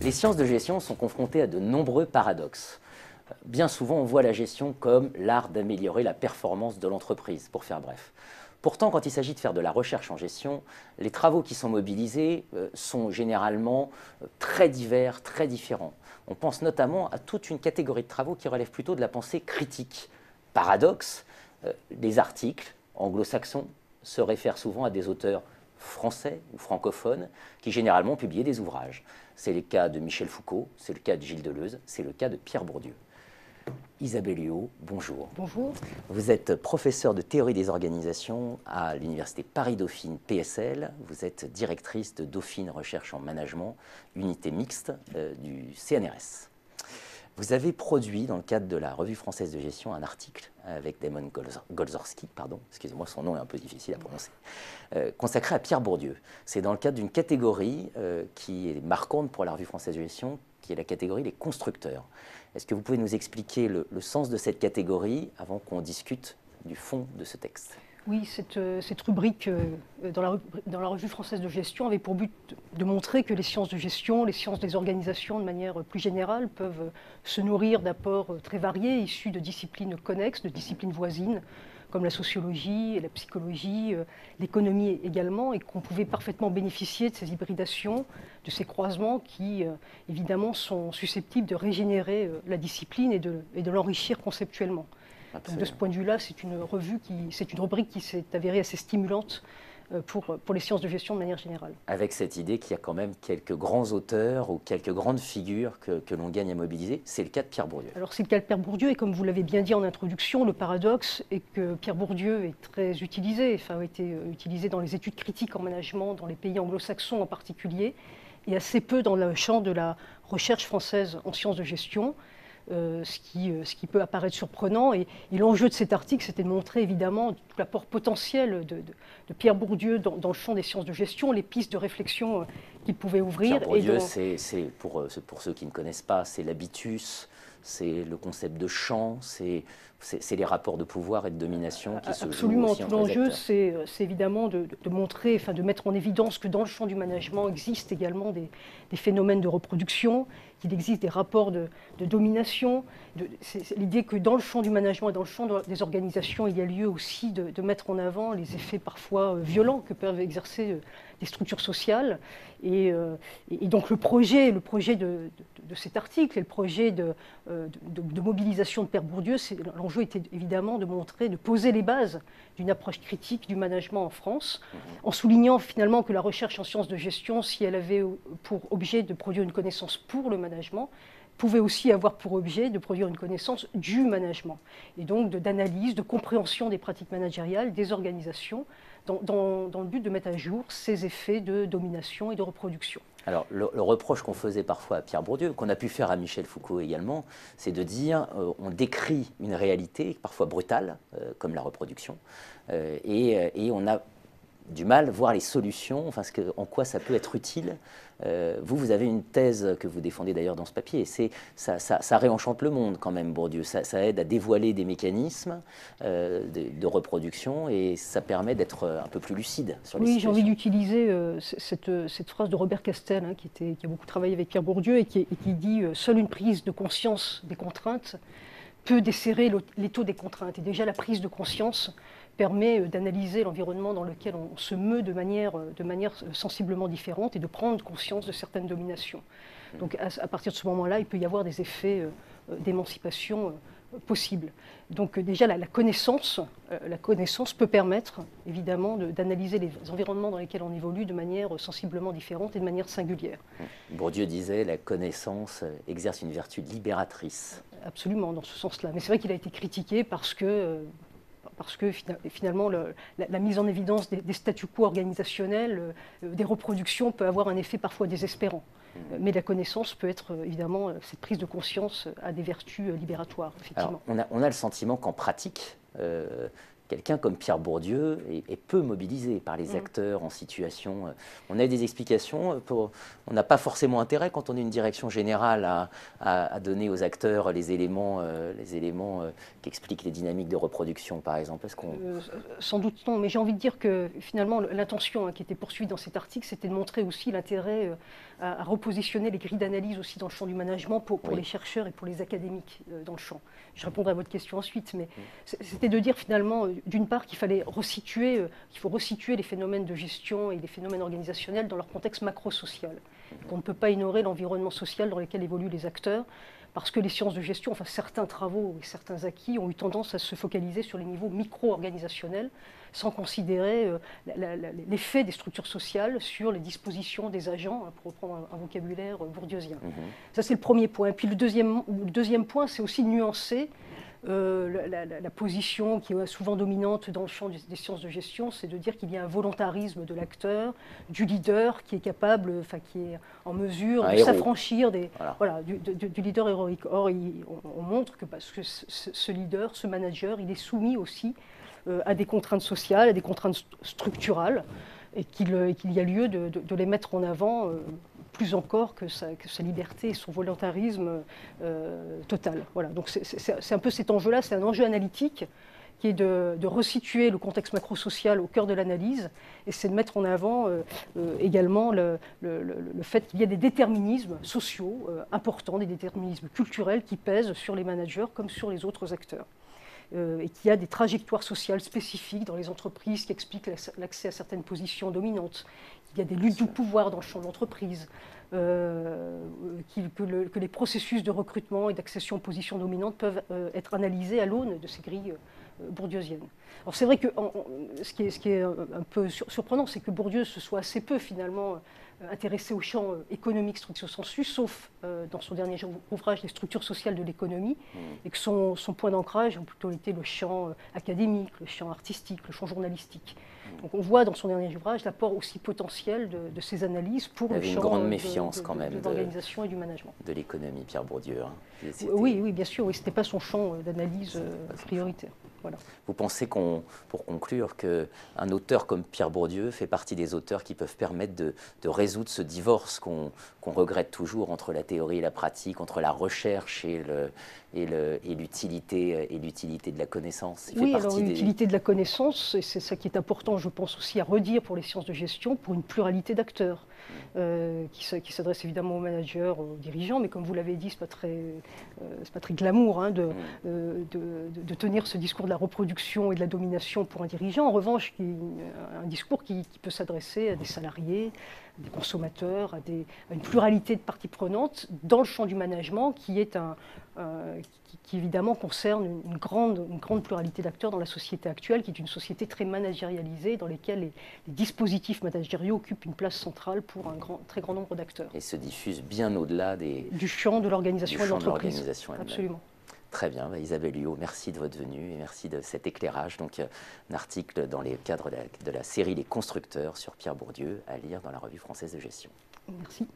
Les sciences de gestion sont confrontées à de nombreux paradoxes. Bien souvent, on voit la gestion comme l'art d'améliorer la performance de l'entreprise, pour faire bref. Pourtant, quand il s'agit de faire de la recherche en gestion, les travaux qui sont mobilisés sont généralement très divers, très différents. On pense notamment à toute une catégorie de travaux qui relèvent plutôt de la pensée critique. Paradoxe, les articles anglo-saxons se réfèrent souvent à des auteurs français ou francophones qui généralement ont publié des ouvrages. C'est le cas de Michel Foucault, c'est le cas de Gilles Deleuze, c'est le cas de Pierre Bourdieu. Isabelle Huot, bonjour. Bonjour. Vous êtes professeure de théorie des organisations à l'université Paris-Dauphine PSL. Vous êtes directrice de Dauphine Recherche en Management, unité mixte du CNRS. Vous avez produit, dans le cadre de la Revue française de gestion, un article avec Damon Golzorski, excusez-moi, son nom est un peu difficile à prononcer, consacré à Pierre Bourdieu. C'est dans le cadre d'une catégorie qui est marquante pour la Revue française de gestion, qui est la catégorie des constructeurs. Est-ce que vous pouvez nous expliquer le sens de cette catégorie avant qu'on discute du fond de ce texte ? Oui, cette rubrique dans la Revue française de gestion avait pour but de montrer que les sciences de gestion, les sciences des organisations de manière plus générale, peuvent se nourrir d'apports très variés, issus de disciplines connexes, de disciplines voisines, comme la sociologie, la psychologie, l'économie également, et qu'on pouvait parfaitement bénéficier de ces hybridations, de ces croisements qui, évidemment, sont susceptibles de régénérer la discipline et de l'enrichir conceptuellement. Donc, de ce point de vue-là, c'est une rubrique qui s'est avérée assez stimulante pour les sciences de gestion de manière générale. Avec cette idée qu'il y a quand même quelques grands auteurs ou quelques grandes figures que l'on gagne à mobiliser, c'est le cas de Pierre Bourdieu. Alors c'est le cas de Pierre Bourdieu, et comme vous l'avez bien dit en introduction, le paradoxe est que Pierre Bourdieu est très utilisé, a été utilisé dans les études critiques en management, dans les pays anglo-saxons en particulier, et assez peu dans le champ de la recherche française en sciences de gestion. Ce qui peut apparaître surprenant. Et l'enjeu de cet article, c'était de montrer évidemment tout l'apport potentiel de Pierre Bourdieu dans le champ des sciences de gestion, les pistes de réflexion qu'il pouvait ouvrir. Pierre Bourdieu, c'est pour ceux qui ne connaissent pas, c'est l'habitus, c'est le concept de champ, c'est les rapports de pouvoir et de domination qui se jouent Absolument, aussi tout entre les l'enjeu, acteurs. c'est évidemment de montrer, de mettre en évidence que dans le champ du management existent également des phénomènes de reproduction, qu'il existe des rapports de domination. C'est l'idée que dans le champ du management et dans le champ des organisations, il y a lieu aussi de mettre en avant les effets parfois violents que peuvent exercer des structures sociales. Et donc le projet de cet article et le projet de mobilisation de Pierre Bourdieu, l'enjeu était évidemment de montrer, de poser les bases d'une approche critique du management en France, en soulignant finalement que la recherche en sciences de gestion, si elle avait pour objet de produire une connaissance pour le management, pouvait aussi avoir pour objet de produire une connaissance du management, et donc d'analyse, de compréhension des pratiques managériales, des organisations, dans le but de mettre à jour ces effets de domination et de reproduction. Alors, le reproche qu'on faisait parfois à Pierre Bourdieu, qu'on a pu faire à Michel Foucault également, c'est de dire on décrit une réalité parfois brutale, comme la reproduction, et on a du mal à voir les solutions, en quoi ça peut être utile. Vous avez une thèse que vous défendez d'ailleurs dans ce papier, ça réenchante le monde quand même, Bourdieu, ça aide à dévoiler des mécanismes de reproduction, et ça permet d'être un peu plus lucide sur les situations. Oui, j'ai envie d'utiliser cette phrase de Robert Castel, qui a beaucoup travaillé avec Pierre Bourdieu, et qui dit « Seule une prise de conscience des contraintes peut desserrer l'étau des contraintes ». Et déjà, la prise de conscience permet d'analyser l'environnement dans lequel on se meut de manière sensiblement différente, et de prendre conscience de certaines dominations. Donc à partir de ce moment-là, il peut y avoir des effets d'émancipation possibles. Donc déjà la connaissance peut permettre évidemment d'analyser les environnements dans lesquels on évolue de manière sensiblement différente et de manière singulière. Bourdieu disait la connaissance exerce une vertu libératrice. Absolument, dans ce sens-là. Mais c'est vrai qu'il a été critiqué parce que finalement la mise en évidence des statu quo organisationnels, des reproductions, peut avoir un effet parfois désespérant. Mais la connaissance peut être, évidemment, cette prise de conscience a des vertus libératoires, effectivement. Alors, on a le sentiment qu'en pratique, quelqu'un comme Pierre Bourdieu est peu mobilisé par les acteurs en situation. On a des explications, on n'a pas forcément intérêt, quand on est une direction générale, à donner aux acteurs les éléments qui expliquent les dynamiques de reproduction, par exemple. Sans doute non, mais j'ai envie de dire que finalement l'intention qui était poursuivie dans cet article, c'était de montrer aussi l'intérêt à repositionner les grilles d'analyse aussi dans le champ du management pour Oui. les chercheurs et pour les académiques dans le champ. Je répondrai à votre question ensuite, mais c'était de dire finalement, d'une part, qu'il fallait resituer, qu'il faut resituer les phénomènes de gestion et les phénomènes organisationnels dans leur contexte macro-social. On ne peut pas ignorer l'environnement social dans lequel évoluent les acteurs, parce que les sciences de gestion, enfin certains travaux et certains acquis ont eu tendance à se focaliser sur les niveaux micro-organisationnels, sans considérer l'effet des structures sociales sur les dispositions des agents, pour reprendre un vocabulaire bourdieusien. Ça, c'est le premier point. Et puis le deuxième point, c'est aussi de nuancer la position qui est souvent dominante dans le champ des sciences de gestion, c'est de dire qu'il y a un volontarisme de l'acteur, du leader qui est capable, enfin qui est en mesure de s'affranchir du leader héroïque. Or, on montre que parce que ce leader, ce manager, il est soumis aussi à des contraintes sociales, à des contraintes structurales, et qu'il y a lieu de les mettre en avant plus encore que sa liberté et son volontarisme total. Voilà. Donc c'est un peu cet enjeu-là, c'est un enjeu analytique qui est de resituer le contexte macro-social au cœur de l'analyse, et c'est de mettre en avant également le fait qu'il y a des déterminismes sociaux importants, des déterminismes culturels qui pèsent sur les managers comme sur les autres acteurs. Et qu'il y a des trajectoires sociales spécifiques dans les entreprises qui expliquent l'accès à certaines positions dominantes. Il y a des luttes du pouvoir dans le champ de l'entreprise, que les processus de recrutement et d'accession aux positions dominantes peuvent être analysés à l'aune de ces grilles bourdieusiennes. Alors c'est vrai que ce qui est un peu surprenant, c'est que Bourdieu se soit assez peu finalement intéressé au champ économique stricto sensu, sauf dans son dernier ouvrage, Les structures sociales de l'économie, et que son point d'ancrage a plutôt été le champ académique, le champ artistique, le champ journalistique. Donc on voit dans son dernier ouvrage l'apport aussi potentiel de ces analyses pour le champ une grande méfiance quand même de l'organisation et du management. De l'économie, Pierre Bourdieu. Hein. Oui, bien sûr, oui, ce n'était pas son champ d'analyse prioritaire. Voilà. Vous pensez pour conclure, qu'un auteur comme Pierre Bourdieu fait partie des auteurs qui peuvent permettre de résoudre ce divorce qu'on regrette toujours entre la théorie et la pratique, entre la recherche et l'utilité de la connaissance? Oui, alors l'utilité de la connaissance, et c'est ça qui est important, je pense aussi à redire pour les sciences de gestion, pour une pluralité d'acteurs, qui s'adresse évidemment aux managers, aux dirigeants, mais comme vous l'avez dit, c'est pas très glamour hein, de tenir ce discours de la reproduction et de la domination pour un dirigeant. En revanche, un discours qui peut s'adresser à des salariés, à des consommateurs, à une pluralité de parties prenantes dans le champ du management qui évidemment concerne une grande pluralité d'acteurs dans la société actuelle, qui est une société très managérialisée, dans laquelle les dispositifs managériaux occupent une place centrale pour un très grand nombre d'acteurs. Et se diffusent bien au-delà du champ de l'organisation et de l'entreprise. Absolument. Très bien, Isabelle Huot, merci de votre venue et merci de cet éclairage. Donc, un article dans le cadre de la série Les Constructeurs sur Pierre Bourdieu à lire dans la Revue française de gestion. Merci.